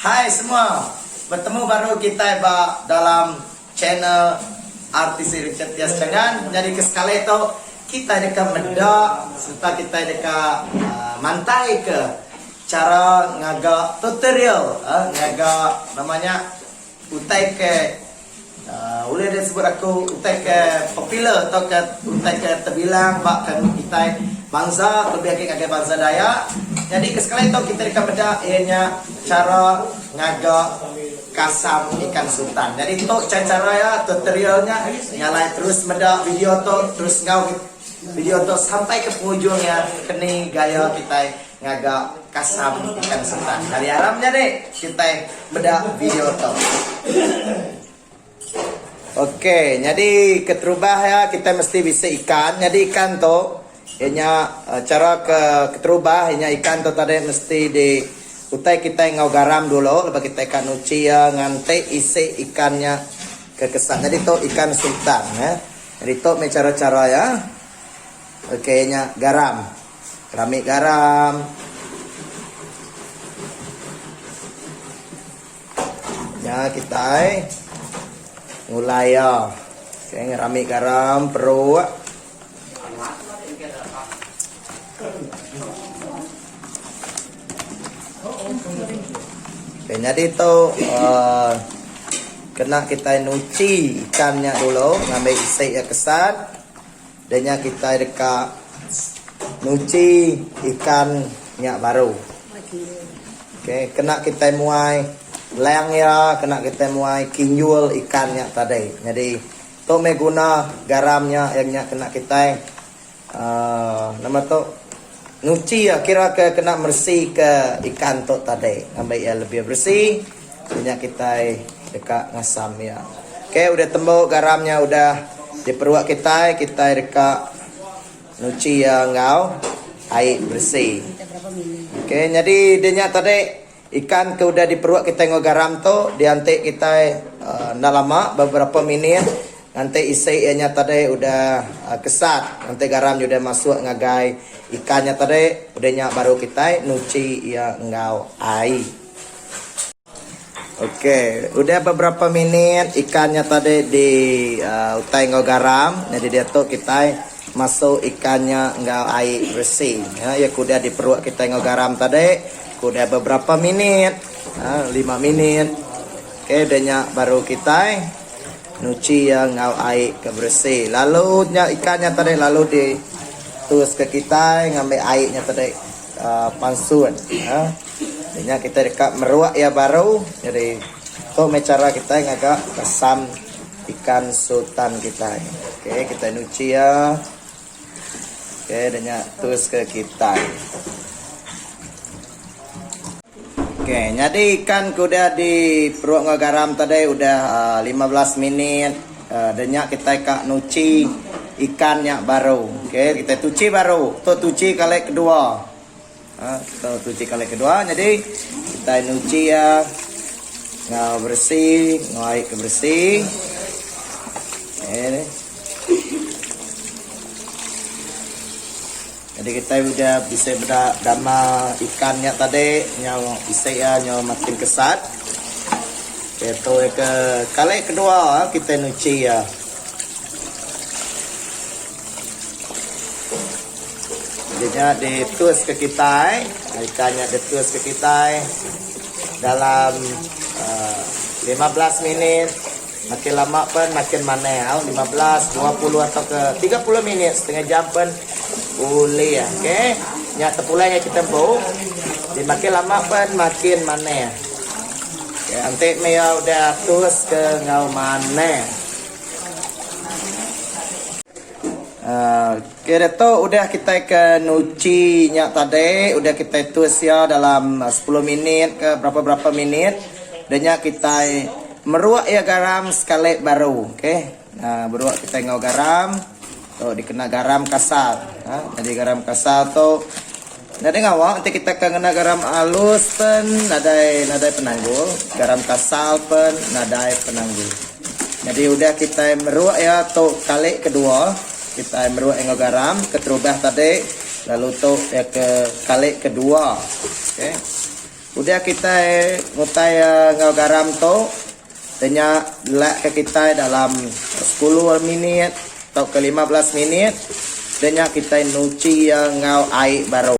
Hai semua, bertemu baru kita dalam channel artis Richard Tias Cangan. Jadi kesekali itu kita dekat medak serta kita dekat mantai ke cara ngagak tutorial, ngagak namanya utai ke boleh disebut aku utai ke popular atau ke utai ke terbilang bahkan kita bangsa lebih agak bangsa Dayak. Jadi kesekali itu kita dekat medak ianya cara ngagak kasam ikan sultan. Jadi itu cara ya tutorialnya nyalain terus medak video tu terus ngau video tu sampai ke penghujungnya kini gaya kita ngagak kasam ikan sultan. Dari aramnya deh kita bedak video tu. Oke, jadi keterubah ya kita mesti bisa ikan. Jadi ikan tu ianya cara keterubah ianya ikan tu tadi mesti di utai kita ngau garam dulu, lepas kita ikan uci ya ngantai isi ikannya ke kesan. Jadi tu ikan sultan ya. Jadi tu cara-cara ya. Oke nya garam, keramik garam. Ya kita mulai ya. Oke ngeramik garam perlu. Oke, jadi itu kena kita nuci ikannya dulu, ngambil isi ya kesan, dan kita dekat nuci ikannya baru. Oke, kena kita muai leng ya, kena kita muai kinjul ikannya tadi. Jadi itu meguna garamnya yang kena kita nama tu nuci ya kira ke kena bersih ke ikan tu tadi ambil ya lebih bersih punya kita dekat ngasam ya. Oke udah tembok garamnya udah diperbuat kita dekat nuci ya ngau air bersih. Oke jadi dia tadi ikan ke udah diperbuat kita ngau garam tu diantik kita ndak lama beberapa menit nanti isinya tadi udah kesat, nanti garam udah masuk ngagai ikannya tadi udahnya baru kita nuci ya ngau air. Oke, udah beberapa menit ikannya tadi di utai ngau garam, jadi dia tuh kita masuk ikannya ngau air bersih. Ya kuda diperluak kita ngau garam tadi, kuda beberapa menit, 5 menit. Oke, udahnya baru kita nuci yang ngau air ke bersih. Lalu ikannya tadi lalu di terus ke kita ngambil airnya tadi pansun. Jadi kita dekat meruak ya baru. Jadi itu cara kita ngagak kesam ikan sultan kita. Oke kita nuci ya. Oke dan terus ke kita. Oke, jadi ikan kuda di perut garam tadi udah 15 menit. Dan kita kak nuci ikannya baru. Oke, kita tuci baru. Tuh tuci kali kedua. Kita tuci kali kedua. Jadi kita nuci ya ngau bersih, ngau air ke bersih. Oke. Jadi kita udah bisa berdama ikannya tadi nyawa isi ya nyawa makin kesat. Itu ke kali kedua kita nuci ya. Jadinya ditus ke kita, ikannya ditus ke kita dalam 15 menit. Makin lama pun makin mana 15, 20 atau ke 30 menit setengah jam pun boleh ya. Oke. Nya tepulangnya kita bau. Makin lama pun makin mana. Oke, nanti Maya udah terus ke ngau mana. Oke, itu udah kita ke nuci nya tadi, udah kita terus ya dalam 10 menit ke berapa menit. Dan kita meruak ya garam sekali baru. Oke. Nah, beruak kita ngau garam. Tuh dikena garam kasar. Jadi garam kasar tuh jadi ngawak nanti kita kena garam halus pen nadai penanggul, garam kasar pen nadai penanggul. Jadi udah kita meruak ya tuh kali kedua kita meruak ngau garam keterubah tadi lalu tuh ya ke kali kedua. Oke. Udah kita ngutai ngau garam to. Tanya lek ke kita dalam 10 menit atau ke 15 menit. Tanya kita nuci ngau air baru.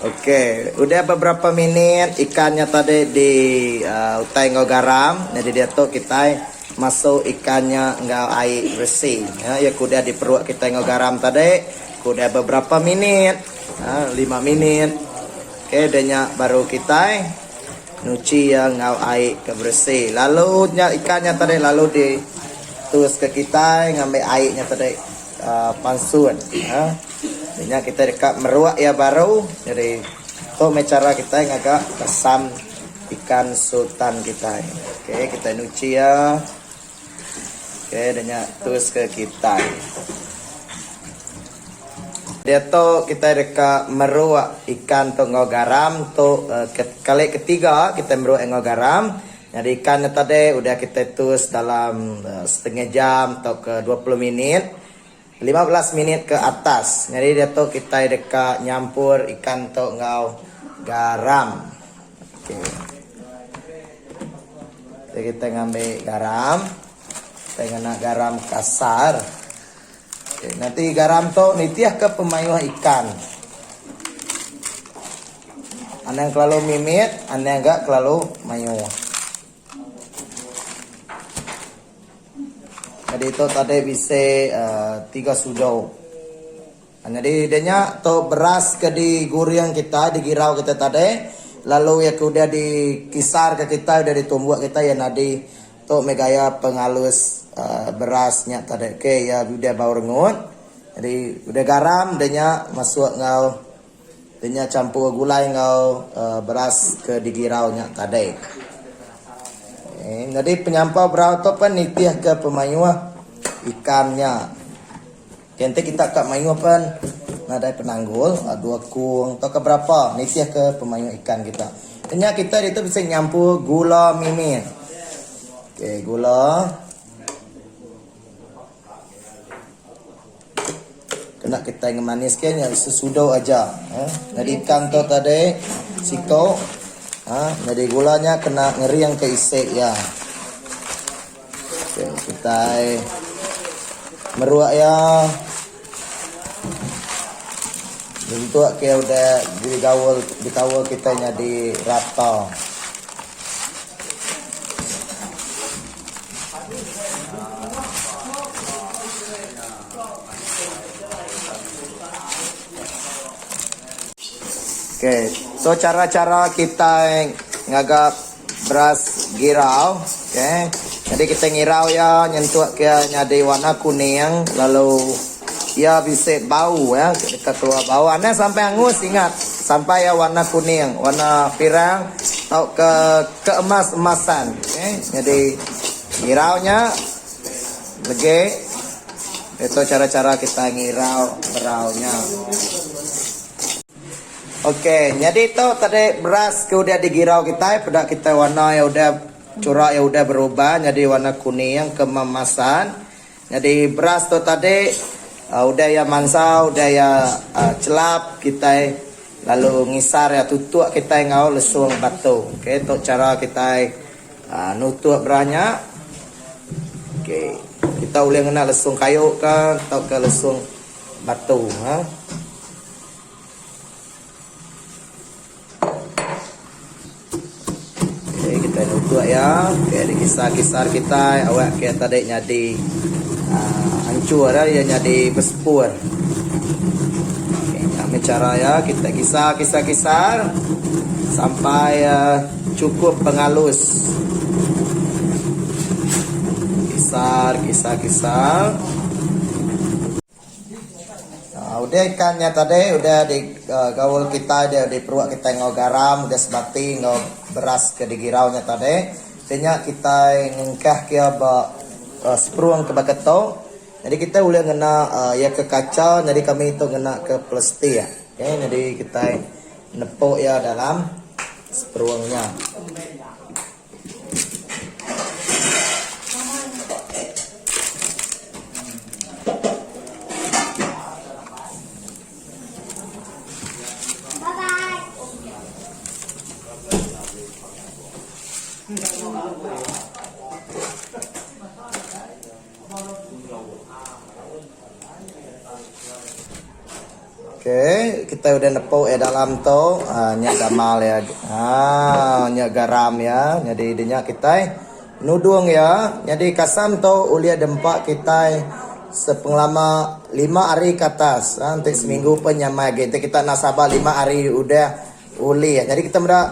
Oke, udah beberapa menit ikannya tadi di utai ngau garam. Jadi dia tuh kita masuk ikannya ngau air bersih. Ya kuda di perut kita ngau garam tadi. Kuda beberapa menit, 5 menit. Oke, danya baru kita nuci yang ngau air ke bersih. Lalu ikannya tadi lalu di terus ke kita ngambil airnya tadi pansun. Danya kita dekat meruak ya baru. Jadi tuh cara kita agak kesam ikan sultan kita. Oke, kita nuci ya. Oke, danya terus ke kita. Dia tuh kita dekat meruak ikan tuh ngau garam tuh kali ketiga kita meruak ngau garam. Jadi ikannya tadi udah kita terus dalam setengah jam atau ke 20 menit. 15 menit ke atas. Jadi dia tuh kita dekat nyampur ikan tuh ngau garam. Oke. Jadi kita ngambil garam. Kita kena garam kasar. Oke, nanti garam tuh nitiah ke pemayuh ikan. Anda yang kelalu mimit, anda yang enggak kelalu mayuh. Jadi itu tadi bisa 3 sudau. Jadi idenya tuh beras ke di guriang kita, di girau kita tadi. Lalu ya udah dikisar ke kita, udah ditumbuk kita ya nadi tuh megaya pengalus berasnya tadi. Oke ya udah bau rengut. Jadi udah garam, idenya masuk ngau, idenya campur gulai ngau beras ke di giraunya tadi. Jadi penyampau berau tu pun nitiah ke pemayuah ikannya. Nanti kita kat mayuah pun ada penanggul, 2 kung atau ke berapa nitiah ke pemayuah ikan kita. Ternyata kita itu bisa nyampur gula mimit. Oke, gula. Kena kita ngemaniskan ya sesudah aja. Jadi ikan tu tadi siko. Jadi gulanya kena ngeri yang keisi ya. Oke, kita meruak ya. Bentuk kayak udah dikawal kitanya di rata. Oke, so cara-cara kita ngagap beras girau, oke. Jadi kita ngirau ya, nyentuh ke nyadi warna kuning, lalu ya bisa bau ya, kita keluar bau. Anda sampai angus ingat, sampai ya warna kuning, warna pirang atau ke emas-emasan, oke. Jadi ngiraunya lagi itu cara-cara kita ngirau beraunya. Oke, jadi itu tadi beras udah digirau kita, pada kita warna ya udah corak ya udah berubah jadi warna kuning keemasan. Jadi beras tuh tadi udah ya mansa, udah ya celap kita lalu ngisar ya tutup kita ngau lesung batu. Oke, itu cara kita nutup beranya. Oke, kita boleh kena lesung kayu kan atau ke lesung batu, kita nutup ya. Oke, dikisar-kisar kita awak kayak tadi nyadi hancur ya, nyadi berspur. Oke, kami cara ya kita kisar sampai cukup pengalus. Kisar. Udah ikannya tadi udah di gaul kita, udah di perut kita ngau garam, udah sebati ngau beras ke digiraunya tadi. Artinya kita ngengkah kia sepruang ke bageto. Jadi kita boleh ngena ya ke kaca, jadi kami itu ngena ke plastik ya. Oke, jadi kita nepuk ya dalam sepruangnya. Oke, kita udah nepuk dalam to, nyak gamal ya, nyak garam ya, jadi idenya kita nudung ya, jadi kasam to ulia dempak kita sepenglama 5 hari ke atas, nanti seminggu penyamai gitu kita nasabah 5 hari udah uli ya, jadi kita mudah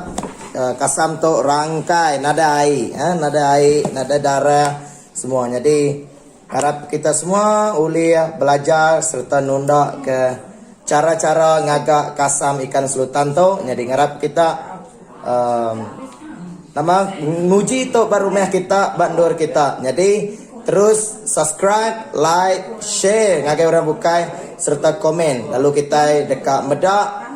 kasam to rangkai nada air, nada darah semua, jadi harap kita semua uli ya, belajar serta nunda ke cara-cara ngagak kasam ikan selutan tu, jadi ngarap kita nama nguji tu baru meh kita bandur kita, jadi terus subscribe, like, share ngagai orang bukai serta komen, lalu kita dekat medak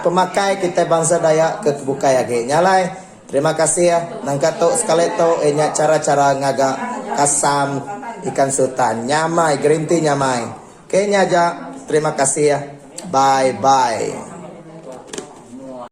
pemakai kita bangsa Dayak ke bukai lagi nyalai. Terima kasih ya nangkat tu sekali tu cara-cara ngagak kasam ikan selutan nyamai green tea nyamai kayaknya aja. Terima kasih ya. Bye bye.